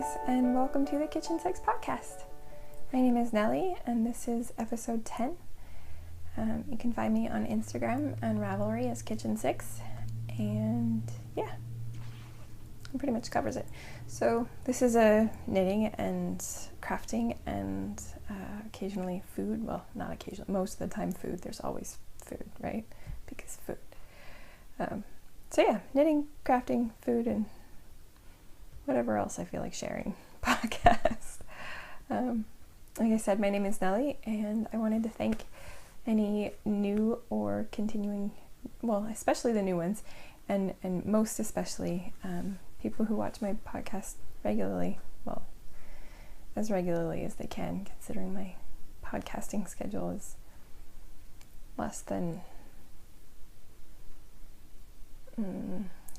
guys, and welcome to the KitchenSix podcast. My name is Nellie, and this is episode 10. You can find me on Instagram and Ravelry as KitchenSix, and yeah, it pretty much covers it. So this is a knitting and crafting and occasionally food. Well, not occasionally, most of the time food. There's always food, right? Because food. So yeah, knitting, crafting, food, and whatever else I feel like sharing podcast. Like I said, my name is Nellie, and I wanted to thank any new or continuing, well, especially the new ones, and most especially people who watch my podcast regularly, well, as regularly as they can, considering my podcasting schedule is less than,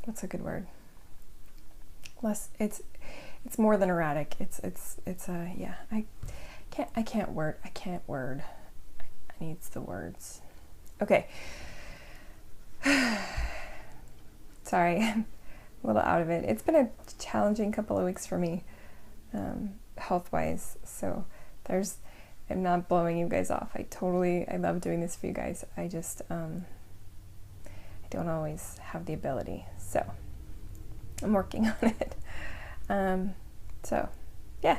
what's a good word? It's more than erratic. It's yeah, I can't word. I needs the words. Okay. Sorry, I'm a little out of it. It's been a challenging couple of weeks for me, health-wise. So I'm not blowing you guys off. I love doing this for you guys. I just, I don't always have the ability. So I'm working on it. So yeah,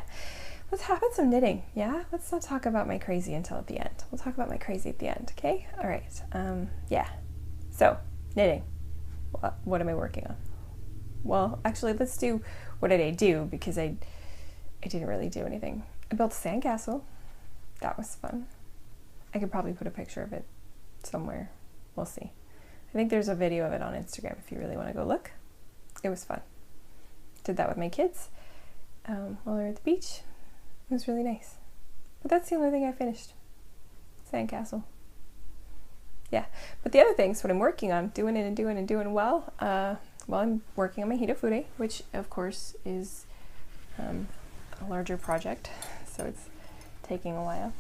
let's have some knitting. Yeah, let's not talk about my crazy until at the end. We'll talk about my crazy at the end. Okay. All right. Yeah. So knitting. What am I working on? Well, actually, let's do what did I do, because I didn't really do anything. I built a sandcastle. That was fun. I could probably put a picture of it somewhere. We'll see. I think there's a video of it on Instagram if you really want to go look. It was fun. Did that with my kids while we were at the beach. It was really nice. But that's the only thing I finished. Sandcastle. Yeah. But the other things, what I'm working on, doing well, I'm working on my Hitafude, which of course is a larger project, so it's taking a while.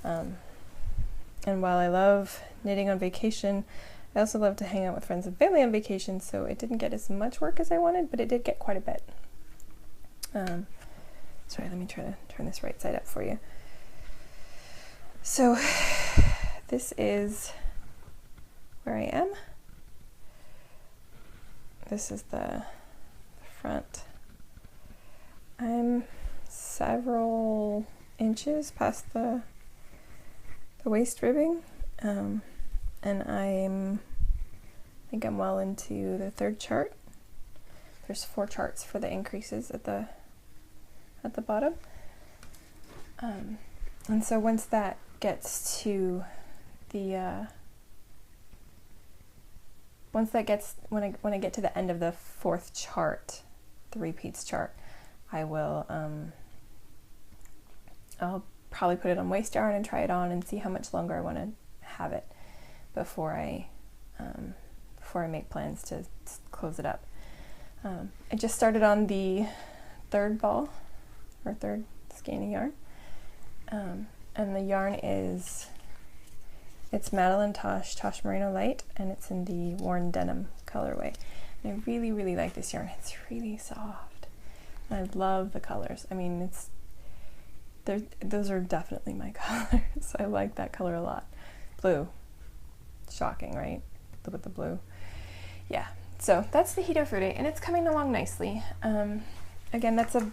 And while I love knitting on vacation, I also love to hang out with friends and family on vacation, so it didn't get as much work as I wanted, but it did get quite a bit. Sorry, let me try to turn this right side up for you. So this is where I am. This is the front. I'm several inches past the waist ribbing, and I think I'm well into the third chart. There's 4 charts for the increases at the bottom, and so once that gets to the when I get to the end of the 4th chart, the repeats chart, I will I'll probably put it on waist yarn and try it on and see how much longer I want to have it before I make plans to close it up. I just started on the 3rd ball, or 3rd skein yarn, and the yarn it's Madeline Tosh Merino Light, and it's in the Worn Denim colorway. And I really, really like this yarn. It's really soft. And I love the colors. I mean, those are definitely my colors. I like that color a lot. Blue. Shocking, right? Look at the blue. Yeah. So that's the Hitafude, and it's coming along nicely. Again, that's a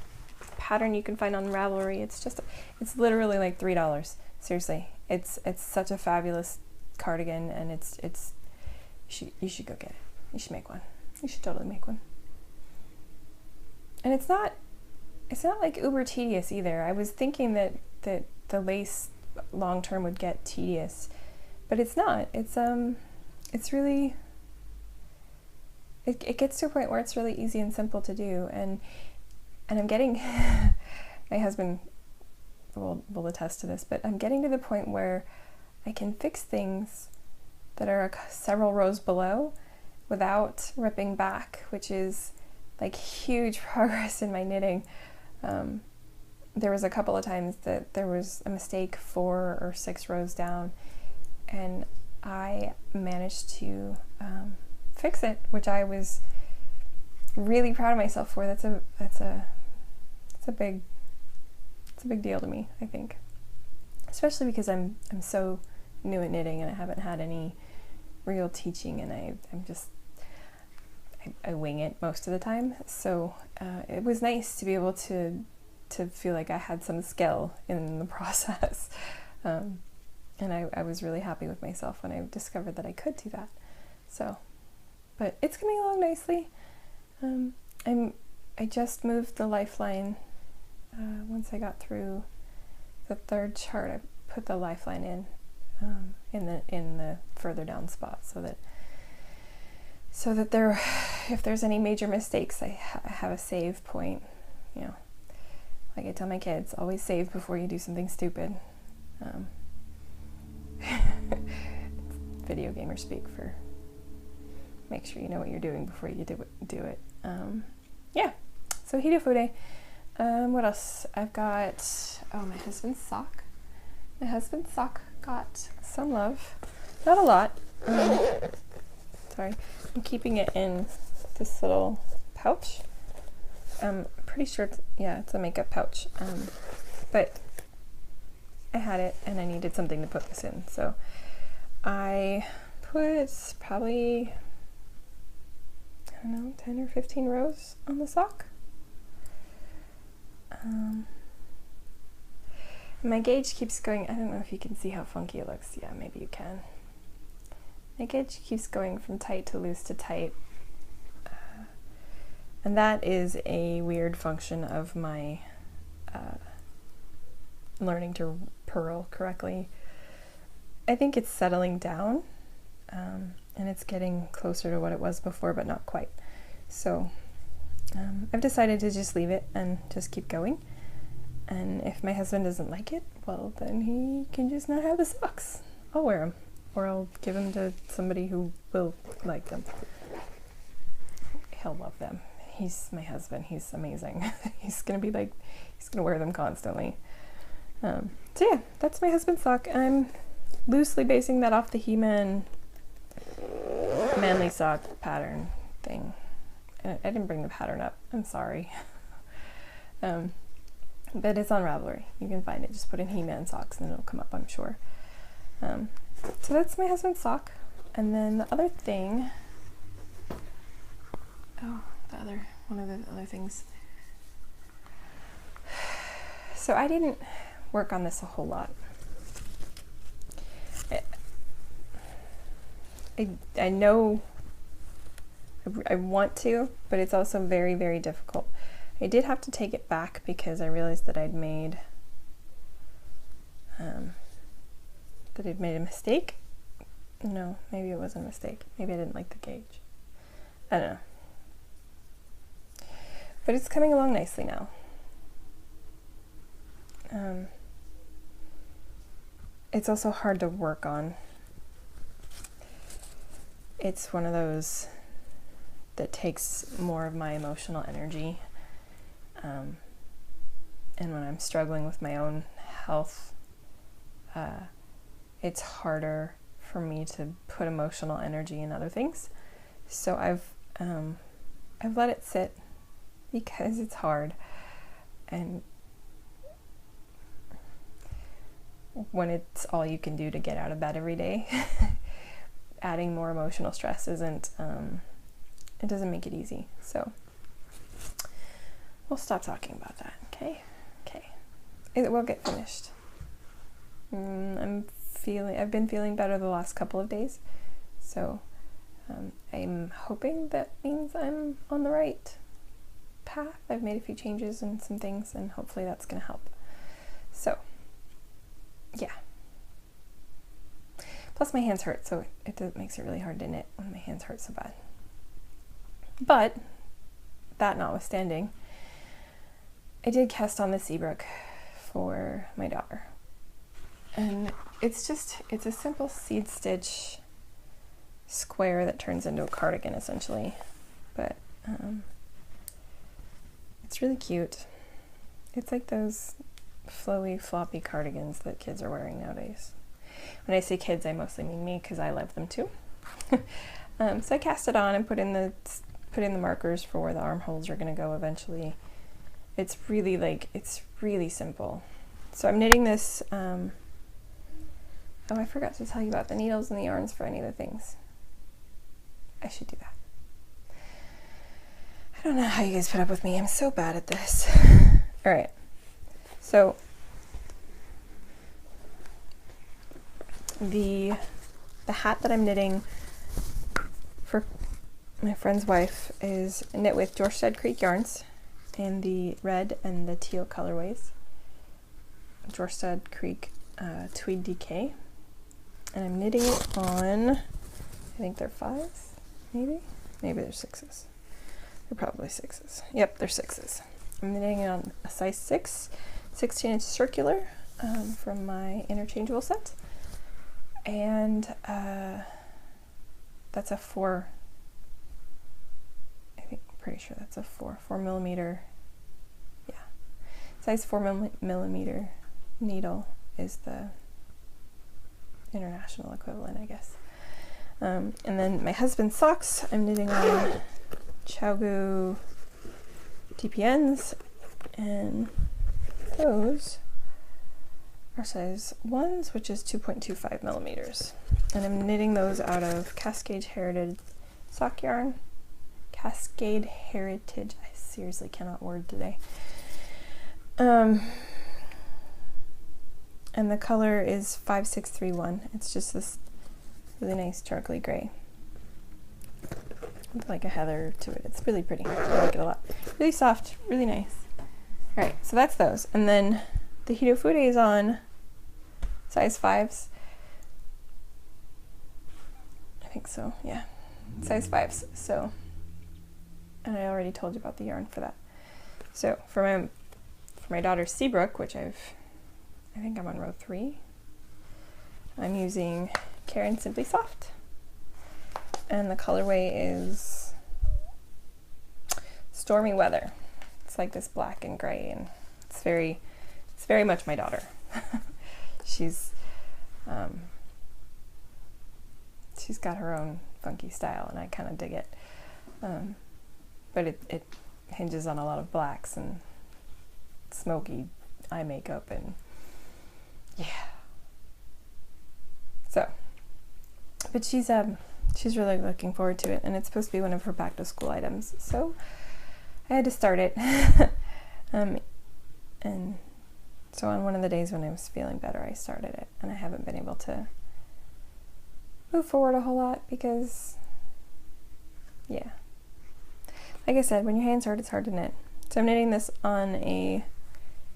pattern you can find on Ravelry. It's literally like $3. Seriously, it's such a fabulous cardigan, and you should go get it. You should make one. You should totally make one. And it's not like uber tedious either. I was thinking that the lace long term would get tedious, but it's not. It's really. It gets to a point where it's really easy and simple to do, and I'm getting, my husband will attest to this, but I'm getting to the point where I can fix things that are several rows below without ripping back, which is like huge progress in my knitting. There was a couple of times that there was a mistake 4 or 6 rows down, and I managed to fix it, which I was really proud of myself for. That's a it's a big deal to me, I think. Especially because I'm so new at knitting and I haven't had any real teaching, and I wing it most of the time. So it was nice to be able to feel like I had some skill in the process. And I was really happy with myself when I discovered that I could do that. So, but it's coming along nicely. I just moved the lifeline. Once I got through the third chart, I put the lifeline in the further down spot, so that if there's any major mistakes, I have a save point. You know, like I tell my kids, always save before you do something stupid. Video gamer speak for make sure you know what you're doing before you do it. Yeah, so Hirafude. What else? I've got, my husband's sock. My husband's sock got some love. Not a lot. Sorry. I'm keeping it in this little pouch. I'm pretty sure it's a makeup pouch. But I had it and I needed something to put this in. So I put probably, 10 or 15 rows on the sock. My gauge keeps going, I don't know if you can see how funky it looks. Yeah, maybe you can. My gauge keeps going from tight to loose to tight. And that is a weird function of my learning to purl correctly. I think it's settling down, and it's getting closer to what it was before, but not quite. So I've decided to just leave it and just keep going. And if my husband doesn't like it, well, then he can just not have the socks. I'll wear them, or I'll give them to somebody who will like them. He'll love them. He's my husband. He's amazing. He's gonna wear them constantly. So yeah, that's my husband's sock. I'm loosely basing that off the He-Man manly sock pattern thing. I didn't bring the pattern up. I'm sorry. But it's on Ravelry. You can find it. Just put in He-Man socks and it'll come up, I'm sure. So that's my husband's sock. And then the other thing, one of the other things. So I didn't work on this a whole lot. I know I want to, but it's also very, very difficult. I did have to take it back because I realized that I'd made a mistake. No, maybe it wasn't a mistake. Maybe I didn't like the gauge. I don't know. But it's coming along nicely now. It's also hard to work on. It's one of those that takes more of my emotional energy. And when I'm struggling with my own health, it's harder for me to put emotional energy in other things. So I've let it sit because it's hard. And when it's all you can do to get out of bed every day, adding more emotional stress isn't, it doesn't make it easy. So we'll stop talking about that, okay? Okay. It will get finished. I've been feeling better the last couple of days, so I'm hoping that means I'm on the right path. I've made a few changes and some things, and hopefully that's going to help. So, yeah. Plus my hands hurt, so it makes it really hard to knit when my hands hurt so bad. But, that notwithstanding, I did cast on the Seabrook for my daughter. And it's a simple seed stitch square that turns into a cardigan essentially. But it's really cute. It's like those flowy, floppy cardigans that kids are wearing nowadays. When I say kids, I mostly mean me because I love them too. So I cast it on and put in the markers for where the armholes are going to go eventually. it's really like, it's really simple. So I'm knitting this, oh, I forgot to tell you about the needles and the yarns for any of the things. I should do that. I don't know how you guys put up with me. I'm so bad at this. All right. So the hat that I'm knitting for my friend's wife is knit with Jorsted Creek yarns in the red and the teal colorways. Jorsted Creek Tweed DK. And I'm knitting it on, I think they're 5s, maybe? Maybe they're 6s. They're probably 6s. Yep, they're 6s. I'm knitting it on a size 6, 16-inch circular from my interchangeable set. And that's a 4, I think, pretty sure that's a 4 millimeter, yeah. Size 4 millimeter needle is the international equivalent, I guess. And then my husband's socks, I'm knitting on Chowgu TPNs, and those are size 1s, which is 2.25 millimeters. And I'm knitting those out of Cascade Heritage sock yarn. Cascade Heritage, I seriously cannot word today. And the color is 5631. It's just this really nice charcoaly gray with like a heather to it. It's really pretty. I like it a lot. Really soft, really nice. All right, so that's those. And then the Hitofude is on size 5s. I think so, yeah. Size 5s. So, and I already told you about the yarn for that. So for my daughter's Seabrook, which I think I'm on row 3, I'm using Karen Simply Soft. And the colorway is Stormy Weather. It's like this black and gray, and it's very much my daughter. She's got her own funky style, and I kind of dig it. But it hinges on a lot of blacks and smoky eye makeup, and yeah. So, but she's really looking forward to it, and it's supposed to be one of her back to school items. So I had to start it. And so on one of the days when I was feeling better, I started it, and I haven't been able to move forward a whole lot because, yeah. Like I said, when your hands hurt, it's hard to knit. So I'm knitting this on a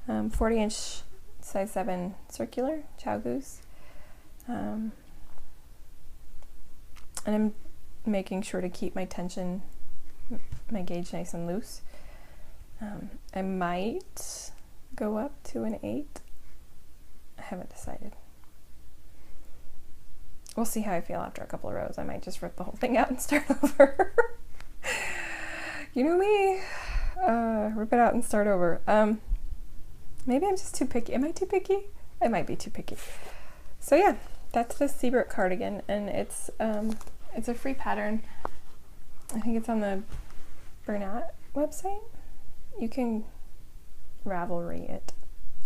40-inch size 7 circular Chowgus. And I'm making sure to keep my tension, my gauge nice and loose. I might go up to an 8. I haven't decided. We'll see how I feel after a couple of rows. I might just rip the whole thing out and start over. You know me. Rip it out and start over. Maybe I'm just too picky. Am I too picky? I might be too picky. So yeah, that's the Seabrook cardigan, and it's a free pattern. I think it's on the Bernat website. You can Ravelry it.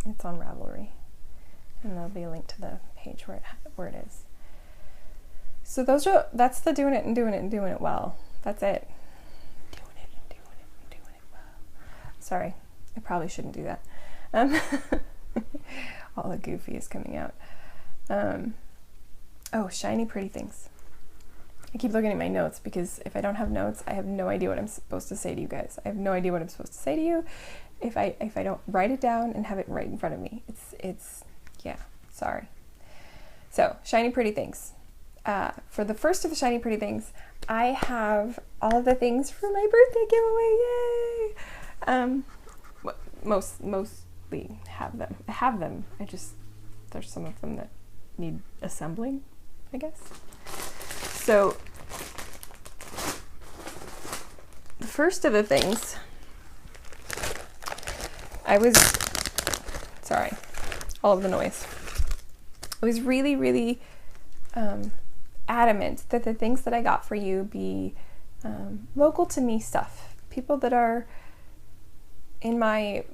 It's on Ravelry, and there'll be a link to the page where it is. So that's the doing it and doing it and doing it well. That's it. Doing it and doing it and doing it well. Sorry, I probably shouldn't do that. All the goofy is coming out. Oh, shiny pretty things. I keep looking at my notes because if I don't have notes, I have no idea what I'm supposed to say to you guys. I have no idea what I'm supposed to say to you if I don't write it down and have it right in front of me. It's yeah, sorry. So, shiny pretty things. For the first of the shiny pretty things, I have all of the things for my birthday giveaway. Yay! Mostly have them. I have them. There's some of them that need assembling, I guess. So the first of the things, sorry, all of the noise. I was really, really adamant that the things that I got for you be local to me stuff. People that are in my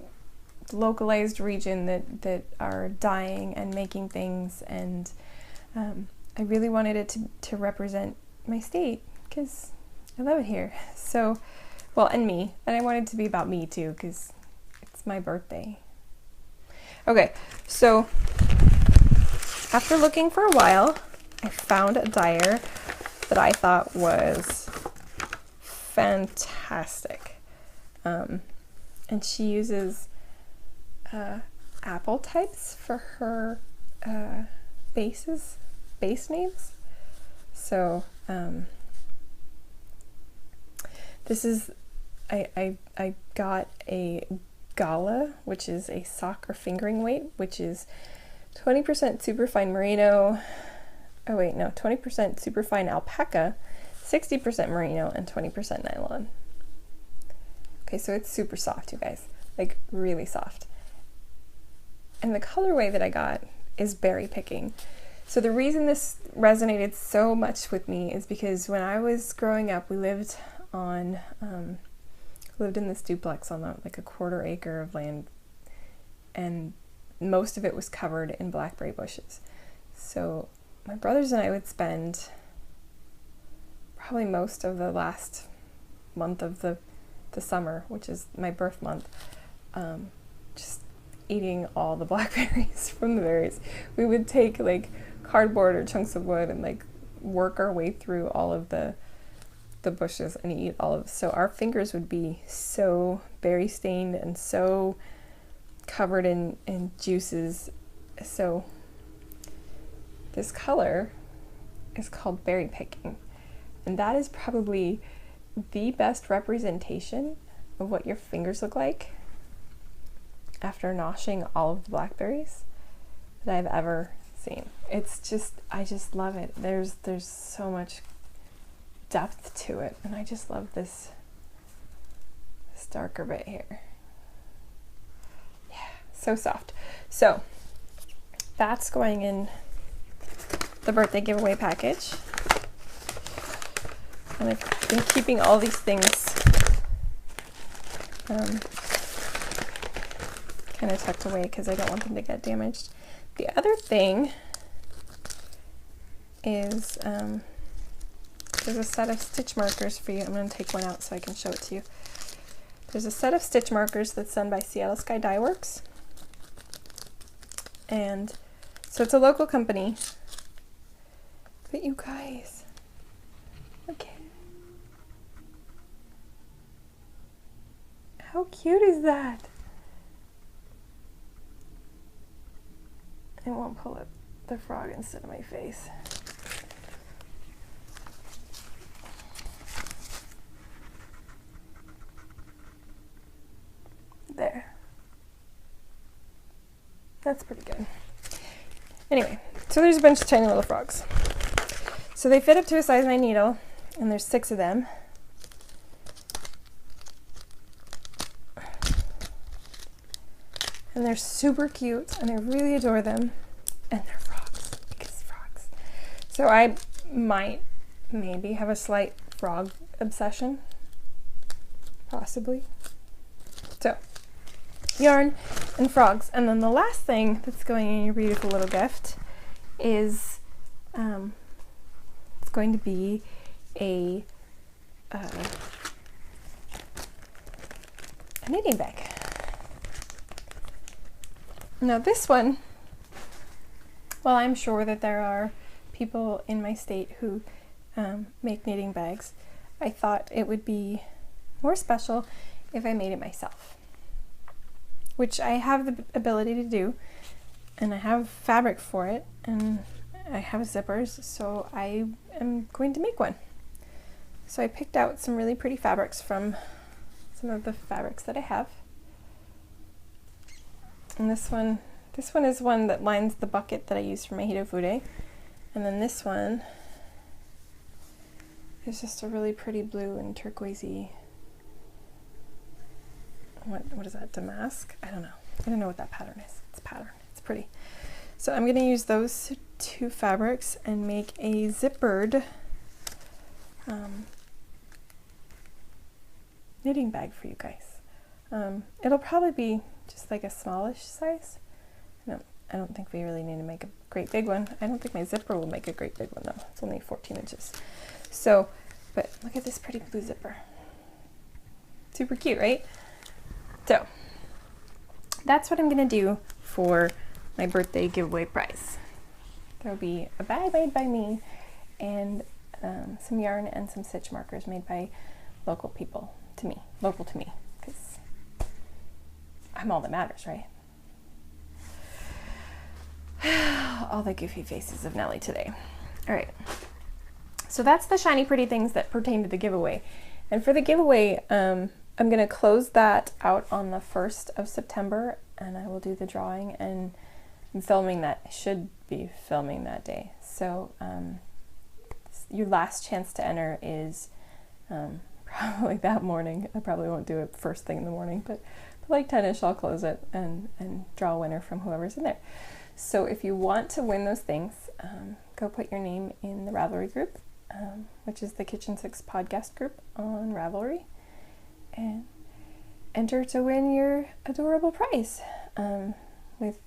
localized region that are dyeing and making things, and I really wanted it to represent my state because I love it here. So, well, and me, and I wanted it to be about me too because it's my birthday. Okay, so after looking for a while, I found a dyer that I thought was fantastic. And she uses apple types for her base names. So this is, I got a Galore, which is a sock or fingering weight, which is 20% superfine merino, 20% superfine alpaca, 60% merino, and 20% nylon. Okay, so it's super soft, you guys, like really soft. And the colorway that I got is berry picking. So the reason this resonated so much with me is because when I was growing up, we lived on, lived in this duplex on like a 1/4 acre of land, and most of it was covered in blackberry bushes. So my brothers and I would spend probably most of the last month of the summer, which is my birth month, just eating all the blackberries from the berries. We would take like cardboard or chunks of wood and like work our way through all of the bushes and eat all of. So our fingers would be so berry stained and so covered in juices. So this color is called berry picking, and that is probably the best representation of what your fingers look like after noshing all of the blackberries that I've ever seen. It's just, I just love it. There's so much depth to it, and I just love this darker bit here. Yeah, so soft. So that's going in the birthday giveaway package. And I've been keeping all these things kind of tucked away because I don't want them to get damaged. The other thing is there's a set of stitch markers for you. I'm going to take one out so I can show it to you. There's a set of stitch markers that's done by Seattle Sky Dye Works. And so it's a local company. But you guys, okay. How cute is that? I won't pull up the frog instead of my face. There. That's pretty good. Anyway, so there's a bunch of tiny little frogs. So they fit up to a size 9 needle, and there's 6 of them. And they're super cute, and I really adore them. And they're frogs, because frogs. So I might maybe have a slight frog obsession, possibly. So, yarn and frogs. And then the last thing that's going in your beautiful little gift is it's going to be a knitting bag. Now this one, well, I'm sure that there are people in my state who make knitting bags. I thought it would be more special if I made it myself, which I have the ability to do, and I have fabric for it, and I have zippers, so I am going to make one. So I picked out some really pretty fabrics from some of the fabrics that I have. And this one is one that lines the bucket that I use for my hito fude. And then this one is just a really pretty blue and turquoisey, what is that, damask? I don't know. I don't know what that pattern is. It's a pattern. It's pretty. So I'm going to use those 2 fabrics and make a zippered knitting bag for you guys. It'll probably be just like a smallish size. I don't think we really need to make a great big one. I don't think my zipper will make a great big one though. It's only 14 inches. So, but look at this pretty blue zipper. Super cute, right? So, that's what I'm gonna do for my birthday giveaway prize. There'll be a bag made by me and some yarn and some stitch markers made by local to me, because I'm all that matters, right? All the goofy faces of Nellie today. All right, so that's the shiny pretty things that pertain to the giveaway. And for the giveaway, I'm gonna close that out on the 1st of September, and I will do the drawing, and I'm filming that, should be filming that day. So your last chance to enter is probably that morning. I probably won't do it first thing in the morning, but like 10ish I'll close it and draw a winner from whoever's in there. So if you want to win those things, go put your name in the Ravelry group, which is the KitchenSix podcast group on Ravelry, and enter to win your adorable prize with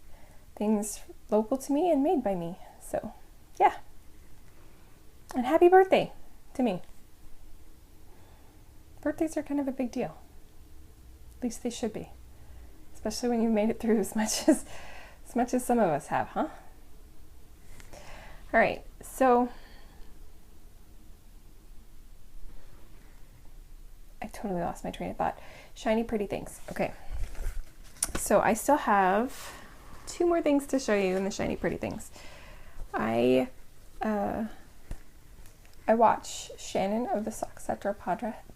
things local to me and made by me. So yeah, and happy birthday to me. Birthdays are kind of a big deal. At least they should be, especially when you've made it through as much as some of us have, huh? All right, so I totally lost my train of thought. Shiny pretty things. Okay, so I still have 2 more things to show you in the shiny pretty things. I watch Shannon of the Sock Sector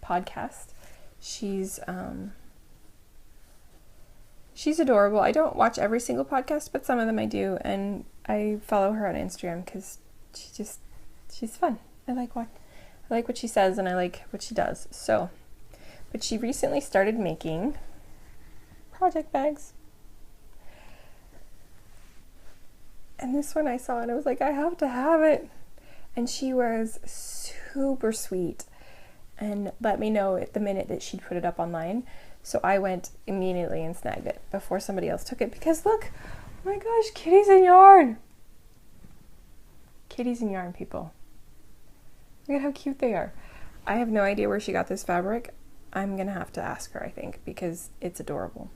podcast. She's adorable. I don't watch every single podcast, but some of them I do, and I follow her on Instagram because she's fun. I like what she says, and I like what she does. So, but she recently started making project bags. And this one I saw and I was like, I have to have it. And she was super sweet and let me know at the minute that she'd put it up online. So I went immediately and snagged it before somebody else took it, because look, oh my gosh, kitties in yarn. Kitties in yarn, people. Look at how cute they are. I have no idea where she got this fabric. I'm gonna have to ask her, I think, because it's adorable.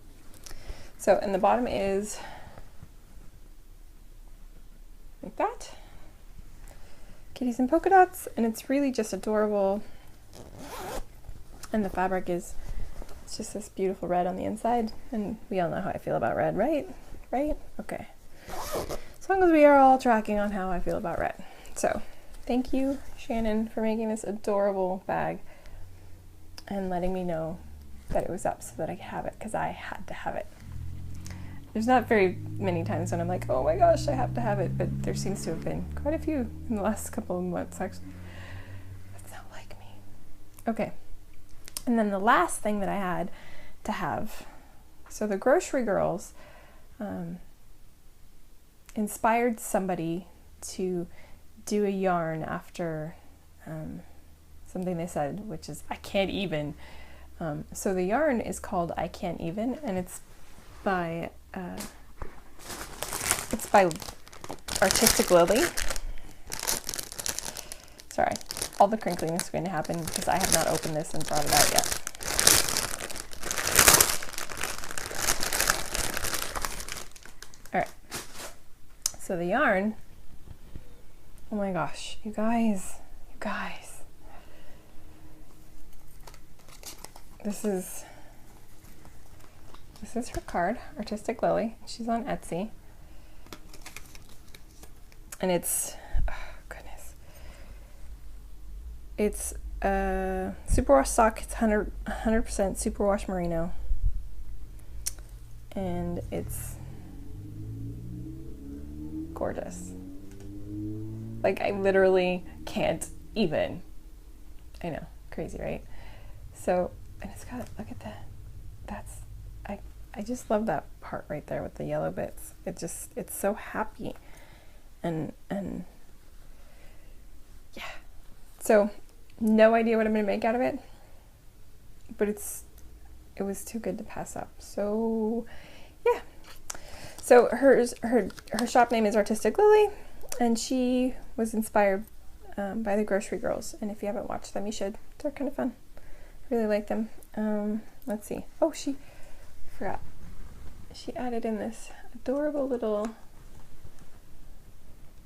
So, and the bottom is like that. Kitties and polka dots, and it's really just adorable. And the fabric is, it's just this beautiful red on the inside, and we all know how I feel about red, right? Right? Okay. As long as we are all tracking on how I feel about red. So, thank you, Shannon, for making this adorable bag and letting me know that it was up so that I could have it, because I had to have it. There's not very many times when I'm like, oh my gosh, I have to have it, but there seems to have been quite a few in the last couple of months, actually. That's not like me. Okay. And then the last thing that I had to have, so the Grocery Girls inspired somebody to do a yarn after something they said, which is, I can't even. So the yarn is called I Can't Even, and it's by Artistic Lily. Sorry, all the crinkling is going to happen because I have not opened this and brought it out yet. All right, so the yarn, oh my gosh, you guys, this is her card, Artistic Lily. She's on Etsy. And it's, oh goodness. It's a superwash sock. It's 100% superwash merino. And it's gorgeous. Like, I literally can't even. I know, crazy, right? So, and it's got, look at that. I just love that part right there with the yellow bits. It's so happy. And yeah. So, no idea what I'm going to make out of it. But it's it was too good to pass up. So yeah. So her shop name is Artistic Lily, and she was inspired by the Grocery Girls. And if you haven't watched them, you should. They're kind of fun. I really like them. Let's see. Oh, forgot. She added in this adorable little,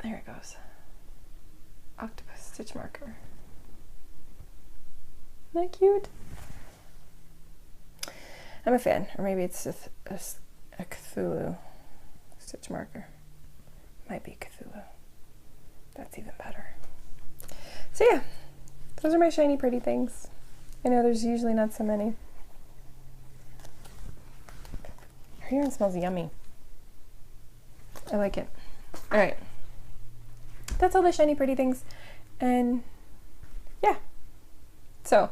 there it goes, octopus stitch marker. Isn't that cute? I'm a fan. Or maybe it's just a Cthulhu stitch marker. Might be Cthulhu. That's even better. So yeah, those are my shiny pretty things. I know there's usually not so many. Her yarn smells yummy. I like it. All right. That's all the shiny pretty things. And yeah. So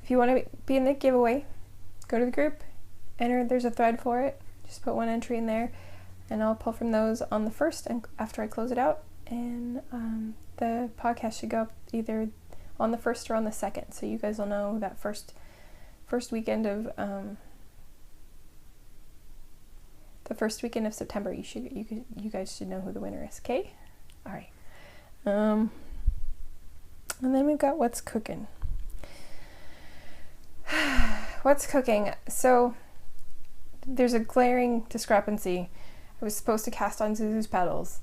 if you want to be in the giveaway, go to the group, enter, there's a thread for it. Just put one entry in there and I'll pull from those on the 1st and after I close it out. And the podcast should go up either on the 1st or on the 2nd. So you guys will know that first weekend of the first weekend of September. You guys should know who the winner is. Okay? All right. And then we've got what's cooking. What's cooking? So there's a glaring discrepancy. I was supposed to cast on Zuzu's petals,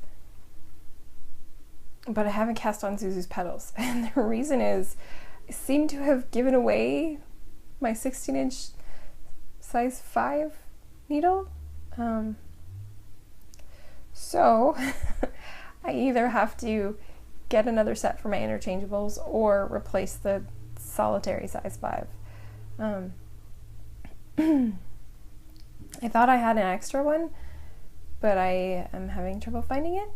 but I haven't cast on Zuzu's petals. And the reason is I seem to have given away my 16-inch size 5 needle. So I either have to get another set for my interchangeables or replace the solitary size 5. I thought I had an extra one, but I am having trouble finding it.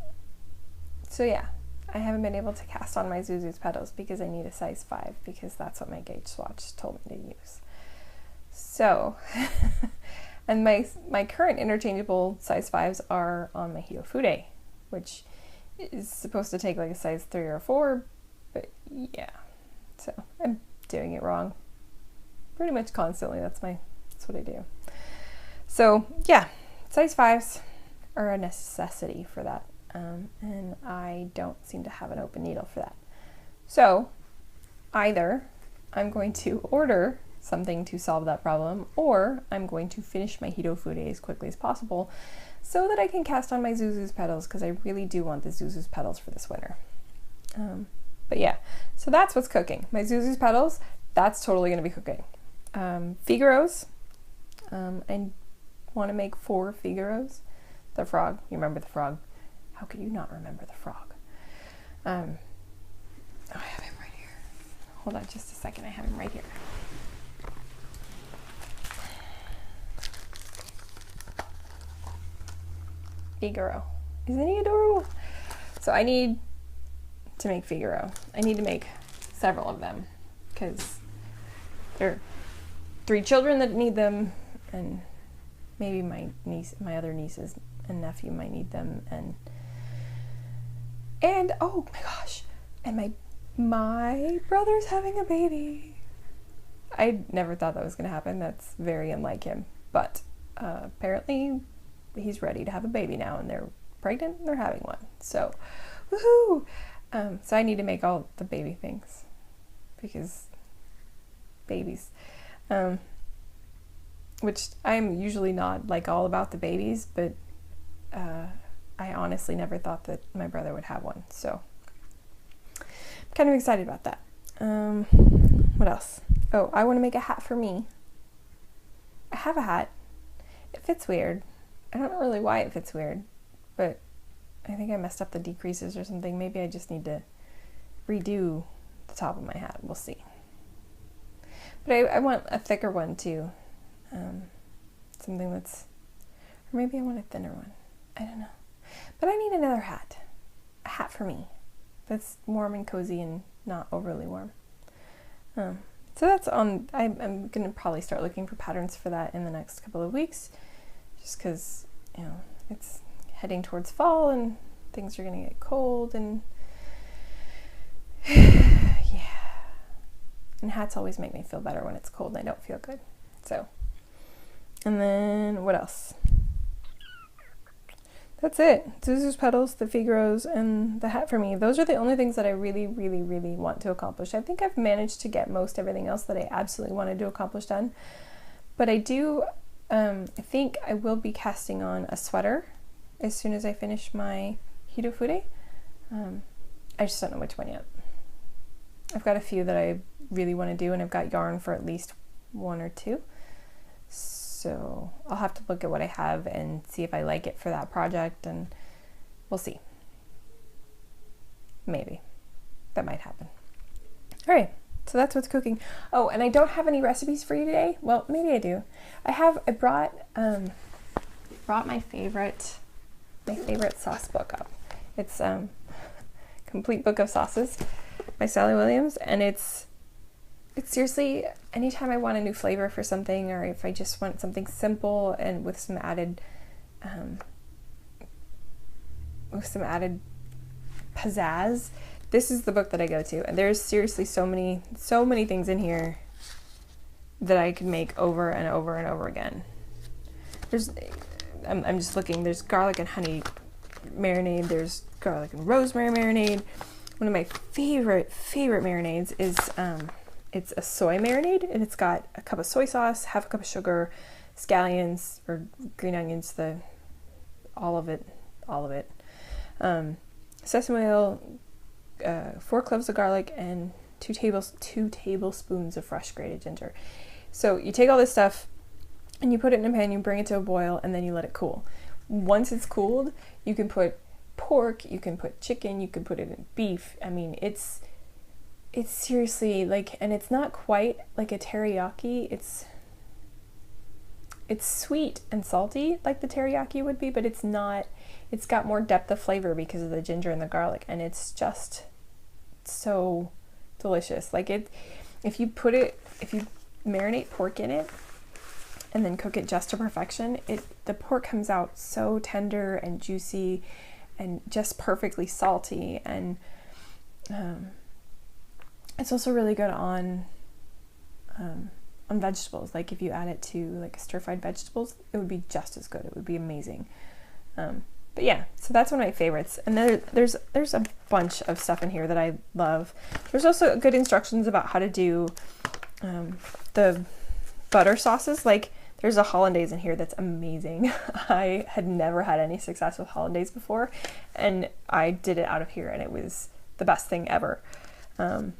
So yeah, I haven't been able to cast on my Zuzu's petals because I need a size 5 because that's what my gauge swatch told me to use. So, and my current interchangeable size 5s are on my Hitofude, which is supposed to take like a size 3 or 4, but yeah, so I'm doing it wrong pretty much constantly. That's what I do. So yeah, size 5s are a necessity for that, and I don't seem to have an open needle for that. So either I'm going to order something to solve that problem, or I'm going to finish my Hitofude as quickly as possible so that I can cast on my Zuzu's petals, because I really do want the Zuzu's petals for this winter. But yeah, so that's what's cooking. My Zuzu's petals, that's totally going to be cooking. Figaros, I want to make 4 Figaros. The frog, you remember the frog? How could you not remember the frog? Oh, I have him right here. Hold on just a second, I have him right here. Figaro. Isn't he adorable? So I need to make Figaro. I need to make several of them because there are 3 children that need them, and maybe my other nieces and nephew might need them, and oh my gosh, and my brother's having a baby. I never thought that was going to happen. That's very unlike him, but apparently he's ready to have a baby now, and they're pregnant and they're having one. So woohoo! So I need to make all the baby things because babies, which I'm usually not like all about the babies, but I honestly never thought that my brother would have one. So I'm kind of excited about that. What else? Oh, I want to make a hat for me. I have a hat. It fits weird. I don't know really why it fits weird, but I think I messed up the decreases or something. Maybe I just need to redo the top of my hat. We'll see. But I want a thicker one too. Something that's, or maybe I want a thinner one. I don't know. But I need another hat. A hat for me that's warm and cozy and not overly warm. So that's on, I'm going to probably start looking for patterns for that in the next couple of weeks. Just because, you know, it's heading towards fall and things are going to get cold and yeah. And hats always make me feel better when it's cold and I don't feel good. So And then what else? That's it. Scissors, petals, the Figaros, and the hat for me. Those are the only things that I really, really, really want to accomplish. I think I've managed to get most everything else that I absolutely wanted to accomplish done. But I do, I think I will be casting on a sweater as soon as I finish my Hirofure. I just don't know which one yet. I've got a few that I really want to do, and I've got yarn for at least one or two. So I'll have to look at what I have and see if I like it for that project, and we'll see. Maybe. That might happen. All right, so that's what's cooking. Oh, and I don't have any recipes for you today. Well, maybe I do. I brought my favorite sauce book up. It's Complete Book of Sauces by Sally Williams, and it's seriously, anytime I want a new flavor for something, or if I just want something simple and with some added pizzazz, this is the book that I go to. And there's seriously so many things in here that I could make over and over and over again. I'm just looking, there's garlic and honey marinade, there's garlic and rosemary marinade. One of my favorite marinades is it's a soy marinade, and it's got a cup of soy sauce, half a cup of sugar, scallions or green onions, all of it, sesame oil, 4 cloves of garlic, and 2 tablespoons of fresh grated ginger. So you take all this stuff and you put it in a pan, you bring it to a boil, and then you let it cool. Once it's cooled, you can put pork, you can put chicken, you can put it in beef. I mean, it's seriously like, and it's not quite like a teriyaki. It's sweet and salty like the teriyaki would be, but it's not. It's got more depth of flavor because of the ginger and the garlic, and it's just so delicious. Like if you marinate pork in it and then cook it just to perfection, the pork comes out so tender and juicy and just perfectly salty, and it's also really good on vegetables. Like if you add it to like stir-fried vegetables, it would be just as good. It would be amazing. But yeah, so that's one of my favorites. And then there's a bunch of stuff in here that I love. There's also good instructions about how to do the butter sauces. Like there's a hollandaise in here that's amazing. I had never had any success with hollandaise before, and I did it out of here, and it was the best thing ever. I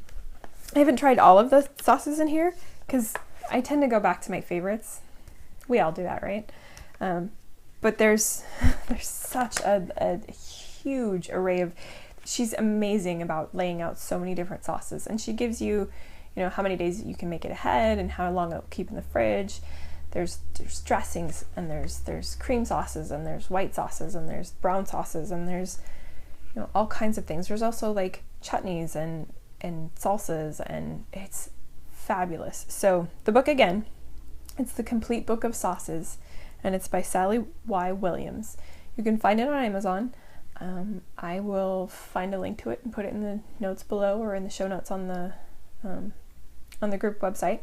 haven't tried all of the sauces in here because I tend to go back to my favorites. We all do that, right? But there's such a huge array of. She's amazing about laying out so many different sauces, and she gives you, how many days you can make it ahead and how long it'll keep in the fridge. There's dressings, and there's cream sauces, and there's white sauces, and there's brown sauces, and there's all kinds of things. There's also like chutneys and salsas, and it's fabulous. So the book, again, it's the Complete Book of Sauces, and it's by Sally Y. Williams. You can find it on Amazon. I will find a link to it and put it in the notes below, or in the show notes on the group website,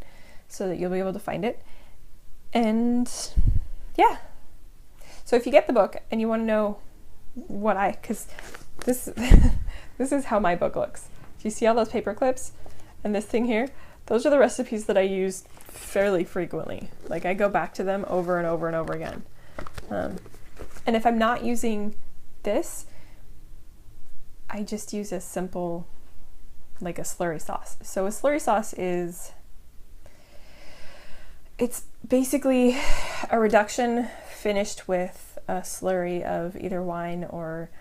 so that you'll be able to find it. And yeah, so if you get the book and you want to know because this this is how my book looks. Do you see all those paper clips and this thing here? Those are the recipes that I use fairly frequently. Like I go back to them over and over and over again. And if I'm not using this, I just use a simple, like a slurry sauce. So a slurry sauce it's basically a reduction finished with a slurry of either wine or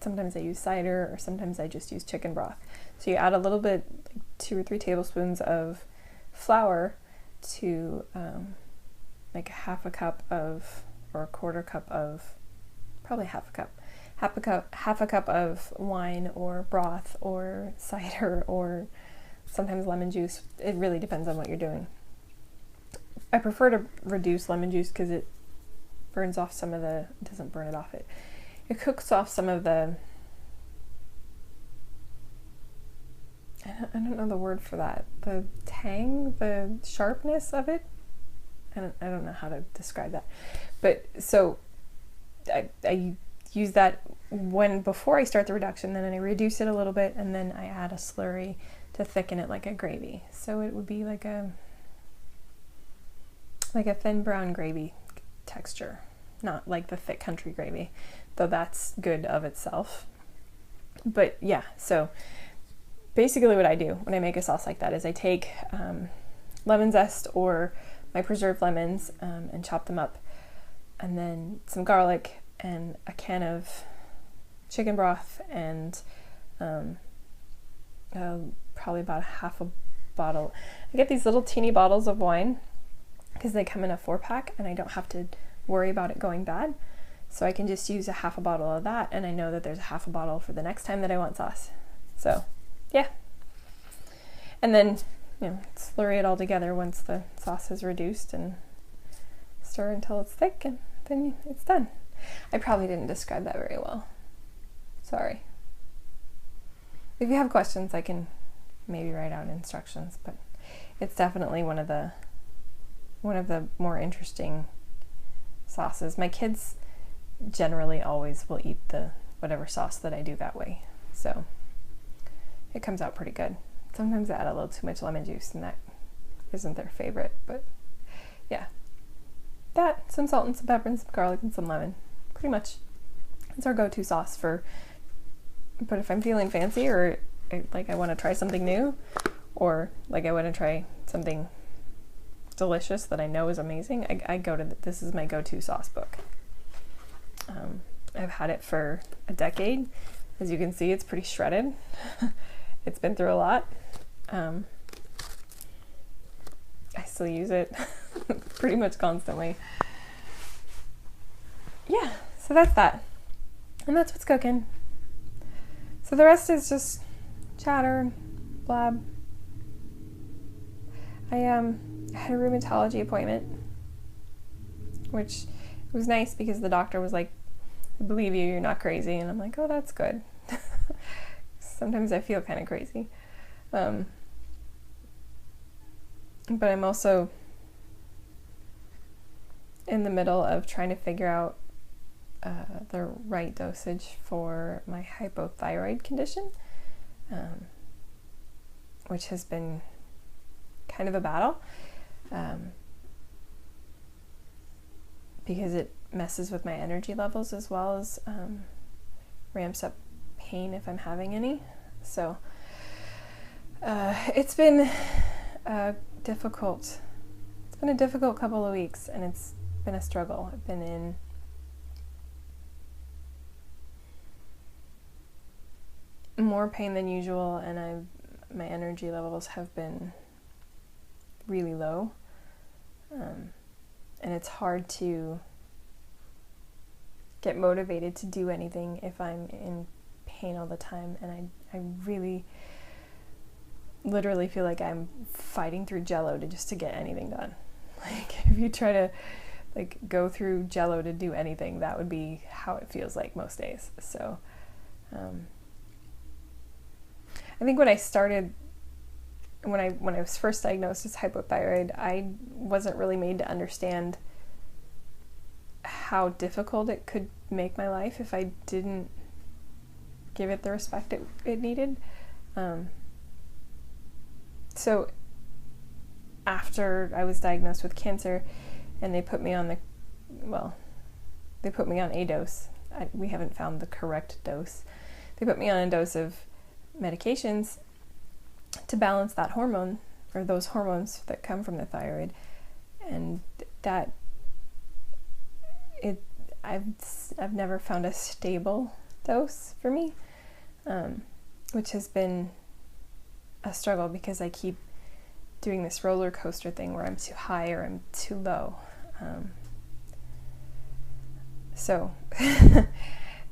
sometimes I use cider, or sometimes I just use chicken broth. So you add a little bit, like 2 or 3 tablespoons of flour to like half a cup of, or a quarter cup of, probably half a cup of wine or broth or cider, or sometimes lemon juice. It really depends on what you're doing. I prefer to reduce lemon juice because it burns off some of it doesn't burn it off, it cooks off some of the I don't know the word for that. The tang, the sharpness of it. I don't know how to describe that. But so I use that before I start the reduction, then I reduce it a little bit, and then I add a slurry to thicken it like a gravy. So it would be like a thin brown gravy texture, not like the thick country gravy, though that's good of itself. But yeah, so basically what I do when I make a sauce like that is I take lemon zest or my preserved lemons and chop them up, and then some garlic and a can of chicken broth and probably about half a bottle. I get these little teeny bottles of wine because they come in a 4-pack and I don't have to worry about it going bad. So I can just use a half a bottle of that, and I know that there's a half a bottle for the next time that I want sauce. So yeah. And then, slurry it all together once the sauce is reduced and stir until it's thick, and then it's done. I probably didn't describe that very well. Sorry. If you have questions, I can maybe write out instructions, but it's definitely one of the more interesting sauces. My kids generally always will eat the whatever sauce that I do that way, so it comes out pretty good. Sometimes I add a little too much lemon juice and that isn't their favorite, but yeah, that, some salt and some pepper and some garlic and some lemon, pretty much. It's our go-to sauce but if I'm feeling fancy, or like I want to try something new, or like I want to try something delicious that I know is amazing, I go to this is my go-to sauce book. I've had it for a decade. As you can see, it's pretty shredded. It's been through a lot. I still use it pretty much constantly. Yeah, so that's that. And that's what's cooking. So the rest is just chatter, blab. I had a rheumatology appointment, which was nice because the doctor was like, I believe you, you're not crazy. And I'm like, oh, that's good. Sometimes I feel kind of crazy. But I'm also in the middle of trying to figure out the right dosage for my hypothyroid condition, which has been kind of a battle because it messes with my energy levels as well as ramps up pain if I'm having any. So it's been a difficult couple of weeks, and it's been a struggle. I've been in more pain than usual, and my energy levels have been really low, and it's hard to get motivated to do anything if I'm in pain all the time, and I really literally feel like I'm fighting through Jello to get anything done. Like if you try to like go through Jello to do anything, that would be how it feels like most days. So I think when I was first diagnosed as hypothyroid, I wasn't really made to understand how difficult it could make my life if I didn't give it the respect it needed. So after I was diagnosed with cancer and they put me on a dose. We haven't found the correct dose. They put me on a dose of medications to balance that hormone, or those hormones that come from the thyroid, and that I've never found a stable dose for me, which has been a struggle because I keep doing this roller coaster thing where I'm too high or I'm too low.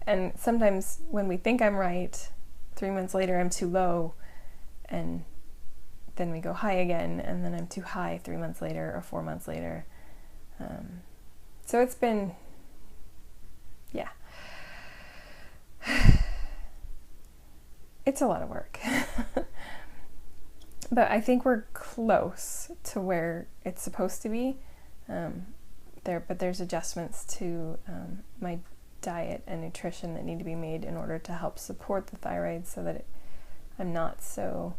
And sometimes when we think I'm right, 3 months later I'm too low, and then we go high again, and then I'm too high 3 months later or 4 months later. So it's been, yeah. It's a lot of work. but I think we're close to where it's supposed to be. But there's adjustments to my diet and nutrition that need to be made in order to help support the thyroid so that I'm not so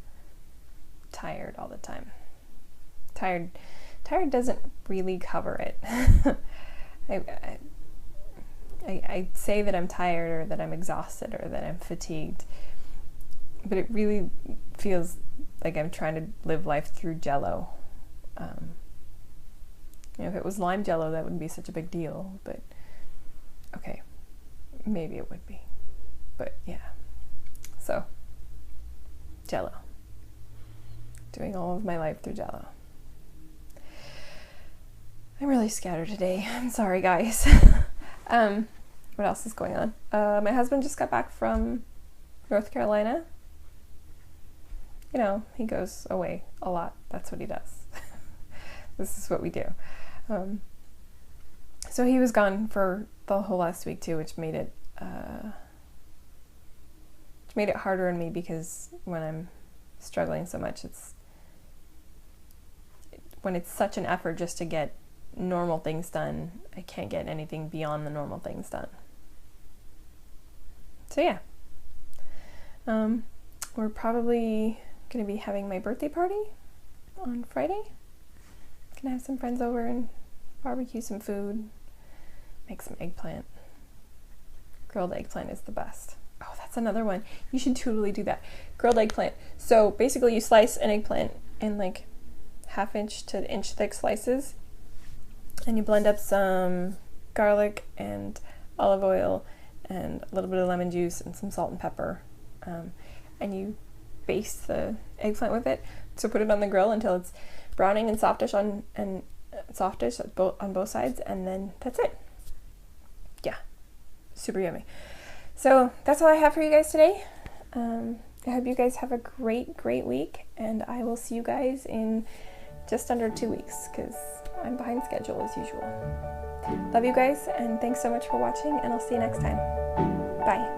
tired all the time. Tired doesn't really cover it. I say that I'm tired or that I'm exhausted or that I'm fatigued, but it really feels like I'm trying to live life through Jello. If it was lime Jello, that wouldn't be such a big deal, but okay, maybe it would be, but yeah. So, Jello. Doing all of my life through Jello. I'm really scattered today. I'm sorry, guys. What else is going on? My husband just got back from North Carolina. He goes away a lot. That's what he does. This is what we do. So he was gone for the whole last week too, which made it harder on me because when I'm struggling so much, when it's such an effort just to get normal things done, I can't get anything beyond the normal things done. So yeah, we're probably going to be having my birthday party on Friday. Gonna have some friends over and barbecue some food, make some eggplant. Grilled eggplant is the best. Oh, that's another one. You should totally do that. Grilled eggplant. So basically you slice an eggplant in like 1/2 inch to inch thick slices, and you blend up some garlic and olive oil and a little bit of lemon juice and some salt and pepper, and you baste the eggplant with it. So put it on the grill until it's browning and softish on both sides, and then that's it. Yeah, super yummy. So that's all I have for you guys today. I hope you guys have a great week, and I will see you guys in just under 2 weeks because I'm behind schedule as usual. Love you guys, and thanks so much for watching, and I'll see you next time. Bye.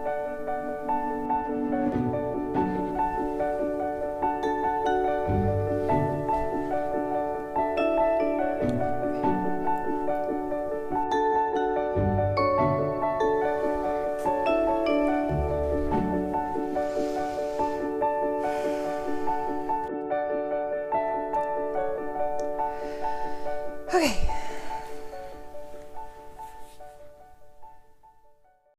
Okay.